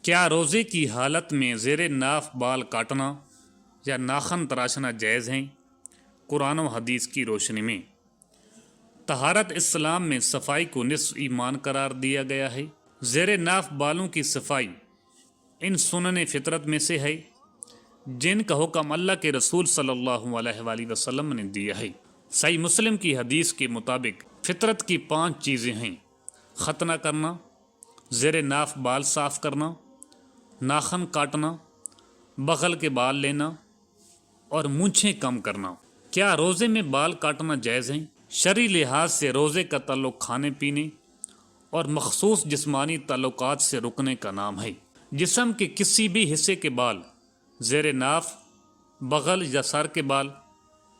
کیا روزے کی حالت میں زیر ناف بال کاٹنا یا ناخن تراشنا جائز ہیں؟ قرآن و حدیث کی روشنی میں طہارت اسلام میں صفائی کو نصف ایمان قرار دیا گیا ہے۔ زیر ناف بالوں کی صفائی ان سنن فطرت میں سے ہے جن کا حکم اللہ کے رسول صلی اللہ علیہ وآلہ وسلم نے دیا ہے۔ صحیح مسلم کی حدیث کے مطابق فطرت کی 5 چیزیں ہیں: ختنہ کرنا، زیر ناف بال صاف کرنا، ناخن کاٹنا، بغل کے بال لینا اور مونچھیں کم کرنا۔ کیا روزے میں بال کاٹنا جائز ہیں؟ شرعی لحاظ سے روزے کا تعلق کھانے پینے اور مخصوص جسمانی تعلقات سے رکنے کا نام ہے۔ جسم کے کسی بھی حصے کے بال، زیر ناف، بغل یا سر کے بال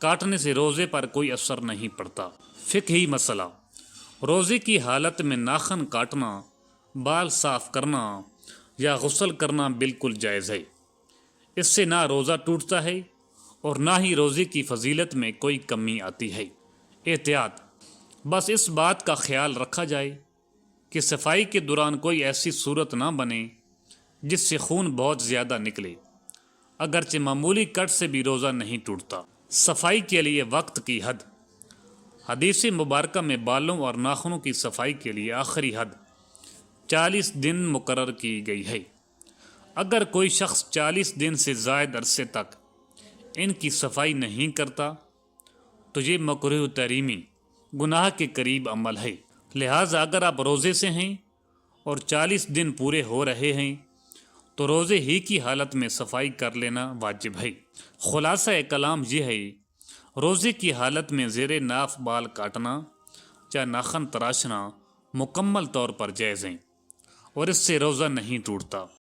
کاٹنے سے روزے پر کوئی اثر نہیں پڑتا۔ فقہی مسئلہ: روزے کی حالت میں ناخن کاٹنا، بال صاف کرنا یا غسل کرنا بالکل جائز ہے۔ اس سے نہ روزہ ٹوٹتا ہے اور نہ ہی روزے کی فضیلت میں کوئی کمی آتی ہے۔ احتیاط: بس اس بات کا خیال رکھا جائے کہ صفائی کے دوران کوئی ایسی صورت نہ بنے جس سے خون بہت زیادہ نکلے۔ اگرچہ معمولی کٹ سے بھی روزہ نہیں ٹوٹتا۔ صفائی کے لیے وقت کی حد: حدیث مبارکہ میں بالوں اور ناخنوں کی صفائی کے لیے آخری حد 40 دن مقرر کی گئی ہے۔ اگر کوئی شخص 40 دن سے زائد عرصے تک ان کی صفائی نہیں کرتا تو یہ مکروہ تحریمی گناہ کے قریب عمل ہے۔ لہٰذا اگر آپ روزے سے ہیں اور 40 دن پورے ہو رہے ہیں تو روزے ہی کی حالت میں صفائی کر لینا واجب ہے۔ خلاصہ کلام یہ ہے، روزے کی حالت میں زیر ناف بال کاٹنا یا ناخن تراشنا مکمل طور پر جائز ہیں اور اس سے روزہ نہیں ٹوٹتا۔